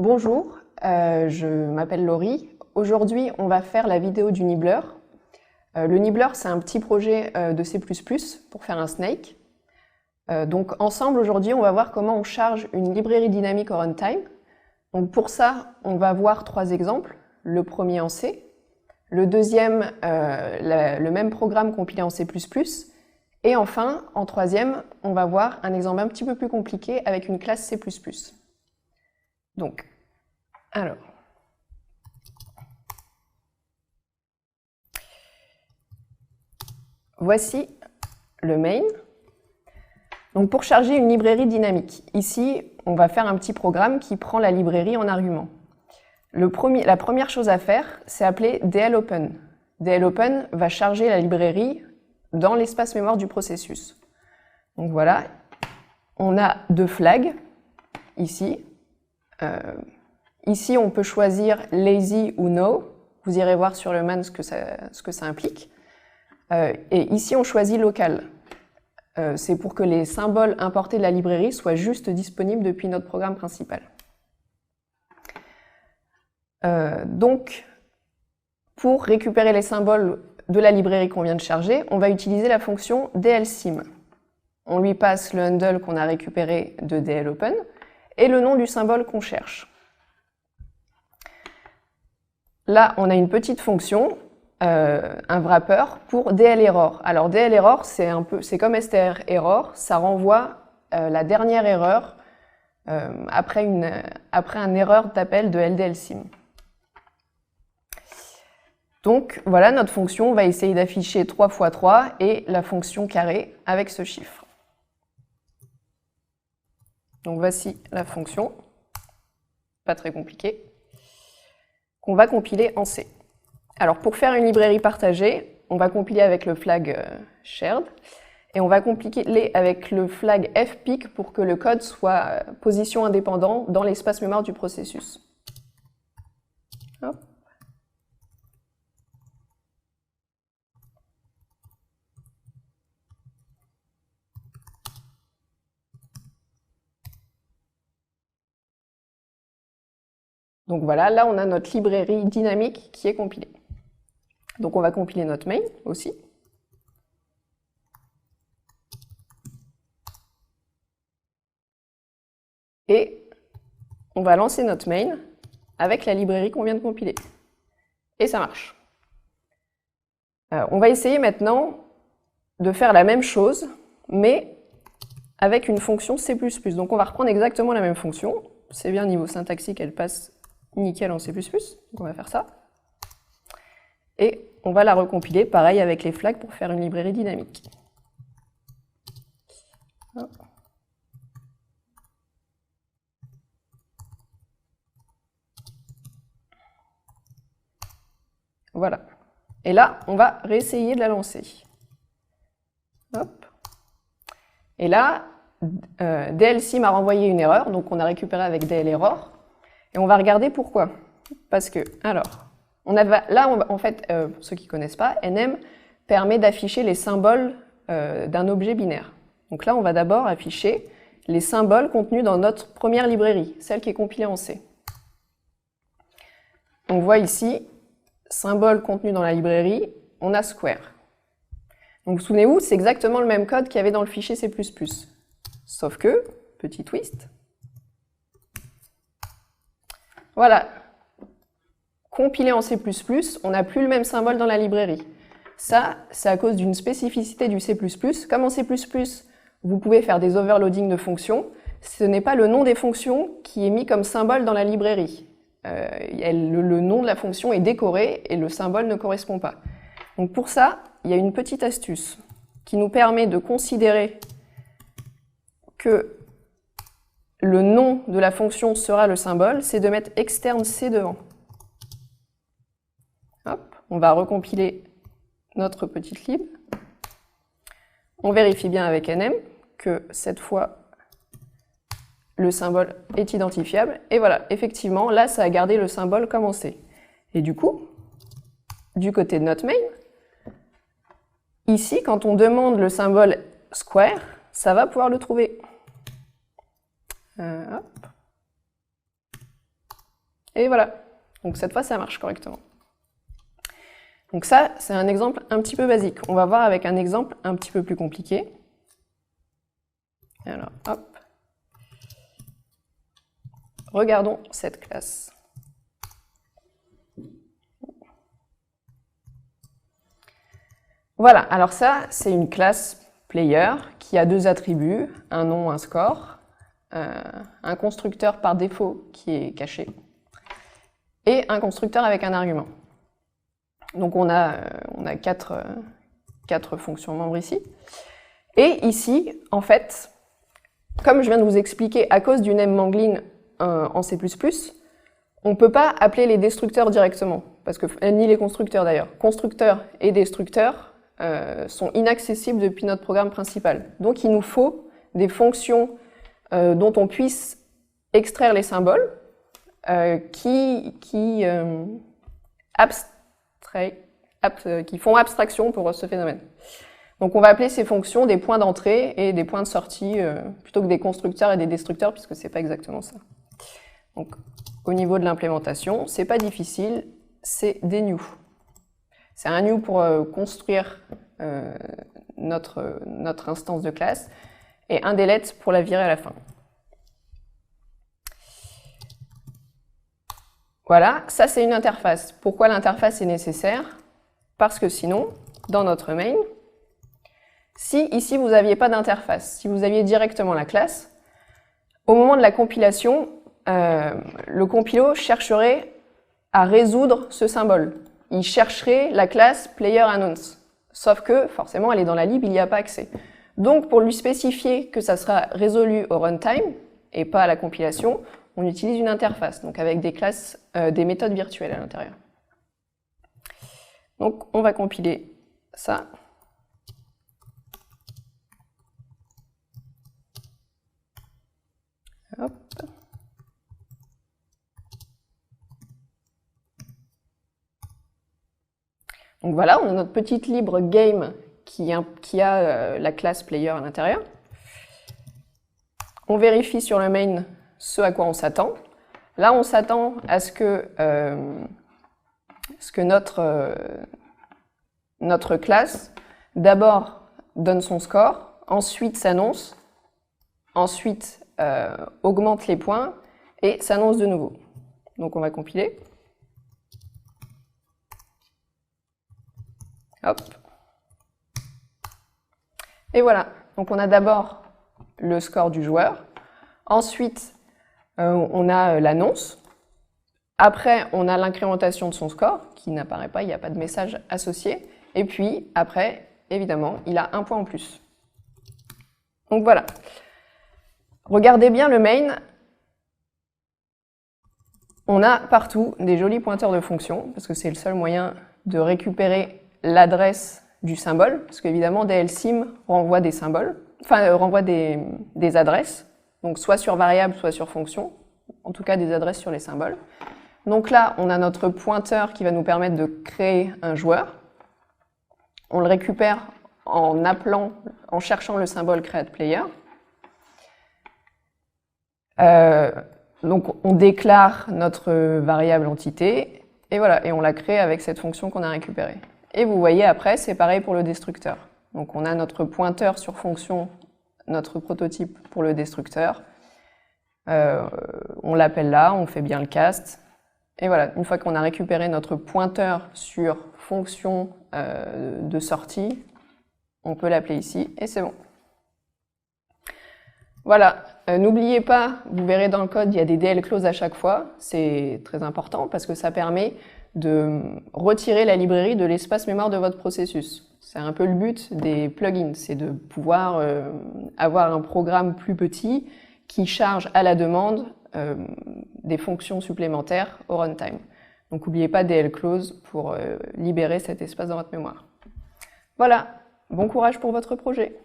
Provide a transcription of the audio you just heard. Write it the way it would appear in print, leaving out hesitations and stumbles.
Bonjour, je m'appelle Laurie. Aujourd'hui, on va faire la vidéo du nibbler. Le nibbler, c'est un petit projet de C++ pour faire un snake. Donc ensemble, aujourd'hui, on va voir comment on charge une librairie dynamique au runtime. Donc pour ça, on va voir trois exemples. Le premier en C, le deuxième, le même programme compilé en C++, et enfin, en troisième, on va voir un exemple un petit peu plus compliqué avec une classe C++. Donc, alors, voici le main. Donc pour charger une librairie dynamique, ici, on va faire un petit programme qui prend la librairie en argument. La première chose à faire, c'est appeler dlopen. dlopen va charger la librairie dans l'espace mémoire du processus. Donc voilà, on a deux flags ici. Ici, on peut choisir lazy ou no. Vous irez voir sur le man ce que ça implique. Et ici, on choisit local. C'est pour que les symboles importés de la librairie soient juste disponibles depuis notre programme principal. Donc, pour récupérer les symboles de la librairie qu'on vient de charger, on va utiliser la fonction dlsim. On lui passe le handle qu'on a récupéré de dlopen et le nom du symbole qu'on cherche. Là, on a une petite fonction, un wrapper, pour dlerror. Alors dlerror, c'est comme strerror, ça renvoie la dernière erreur après un erreur d'appel de ldlsim. Donc voilà, notre fonction va essayer d'afficher 3 x 3 et la fonction carré avec ce chiffre. Donc voici la fonction, pas très compliquée, qu'on va compiler en C. Alors pour faire une librairie partagée, on va compiler avec le flag shared et on va compiler avec le flag fpic pour que le code soit position indépendant dans l'espace mémoire du processus. Hop. Donc voilà, là on a notre librairie dynamique qui est compilée. Donc on va compiler notre main aussi. Et on va lancer notre main avec la librairie qu'on vient de compiler. Et ça marche. On va essayer maintenant de faire la même chose, mais avec une fonction C++. Donc on va reprendre exactement la même fonction. C'est bien, niveau syntaxique, elle passe nickel en C++. Donc on va faire ça. Et on va la recompiler, pareil, avec les flags pour faire une librairie dynamique. Voilà. Et là, on va réessayer de la lancer. Hop. Et là, dlsim a renvoyé une erreur, donc on a récupéré avec dlerror. Et on va regarder pourquoi. Parce que, alors, en fait, pour ceux qui ne connaissent pas, nm permet d'afficher les symboles d'un objet binaire. Donc là, on va d'abord afficher les symboles contenus dans notre première librairie, celle qui est compilée en C. On voit ici, symbole contenu dans la librairie, on a square. Donc souvenez-vous, c'est exactement le même code qu'il y avait dans le fichier C++. Sauf que, petit twist, voilà, compilé en C++, on n'a plus le même symbole dans la librairie. Ça, c'est à cause d'une spécificité du C++. Comme en C++, vous pouvez faire des overloading de fonctions, ce n'est pas le nom des fonctions qui est mis comme symbole dans la librairie. Le nom de la fonction est décoré et le symbole ne correspond pas. Donc pour ça, il y a une petite astuce qui nous permet de considérer que le nom de la fonction sera le symbole, c'est de mettre externe C devant. Hop, on va recompiler notre petite lib. On vérifie bien avec nm que cette fois le symbole est identifiable. Et voilà, effectivement, là, ça a gardé le symbole comme en C. Et du coup, du côté de notre main, ici, quand on demande le symbole square, ça va pouvoir le trouver. Hop. Et voilà. Donc cette fois, ça marche correctement. Donc ça, c'est un exemple un petit peu basique. On va voir avec un exemple un petit peu plus compliqué. Alors, hop. Regardons cette classe. Voilà, alors ça, c'est une classe player qui a deux attributs, un nom, un score, un constructeur par défaut qui est caché, et un constructeur avec un argument. Donc on a quatre fonctions membres ici. Et ici, en fait, comme je viens de vous expliquer, à cause du name mangling en C++, on ne peut pas appeler les destructeurs directement, parce que, ni les constructeurs d'ailleurs. Constructeurs et destructeurs sont inaccessibles depuis notre programme principal. Donc il nous faut des fonctions dont on puisse extraire les symboles qui font abstraction pour ce phénomène. Donc on va appeler ces fonctions des points d'entrée et des points de sortie plutôt que des constructeurs et des destructeurs, puisque c'est pas exactement ça. Donc au niveau de l'implémentation, c'est pas difficile, c'est des new. C'est un new pour construire notre instance de classe et un delete pour la virer à la fin. Voilà, ça c'est une interface. Pourquoi l'interface est nécessaire? Parce que sinon, dans notre main, si ici vous n'aviez pas d'interface, si vous aviez directement la classe, au moment de la compilation, le compilo chercherait à résoudre ce symbole. Il chercherait la classe playerAnnounce. Sauf que, forcément, elle est dans la lib, il n'y a pas accès. Donc, pour lui spécifier que ça sera résolu au runtime, et pas à la compilation, on utilise une interface, donc avec des classes, des méthodes virtuelles à l'intérieur. Donc, on va compiler ça. Hop. Donc voilà, on a notre petite libre game qui a la classe player à l'intérieur. On vérifie sur le main ce à quoi on s'attend. Là, on s'attend à ce que notre classe, d'abord, donne son score, ensuite s'annonce, ensuite augmente les points et s'annonce de nouveau. Donc on va compiler. Hop. Et voilà. Donc on a d'abord le score du joueur. Ensuite, on a l'annonce. Après, on a l'incrémentation de son score, qui n'apparaît pas, il n'y a pas de message associé. Et puis, après, évidemment, il a un point en plus. Donc voilà. Regardez bien le main. On a partout des jolis pointeurs de fonctions, parce que c'est le seul moyen de récupérer l'adresse du symbole, parce qu'évidemment, DLSIM renvoie des symboles, enfin, renvoie des adresses, donc soit sur variable, soit sur fonction, en tout cas des adresses sur les symboles. Donc là, on a notre pointeur qui va nous permettre de créer un joueur. On le récupère en cherchant le symbole createPlayer. Donc on déclare notre variable entité, et voilà, et on la crée avec cette fonction qu'on a récupérée. Et vous voyez après, c'est pareil pour le destructeur. Donc on a notre pointeur sur fonction, notre prototype pour le destructeur. On l'appelle là, on fait bien le cast. Et voilà, une fois qu'on a récupéré notre pointeur sur fonction de sortie, on peut l'appeler ici, et c'est bon. Voilà, n'oubliez pas, vous verrez dans le code, il y a des DL clauses à chaque fois. C'est très important parce que ça permet de retirer la librairie de l'espace mémoire de votre processus. C'est un peu le but des plugins, c'est de pouvoir avoir un programme plus petit qui charge à la demande des fonctions supplémentaires au runtime. Donc n'oubliez pas DL clause pour libérer cet espace dans votre mémoire. Voilà, bon courage pour votre projet.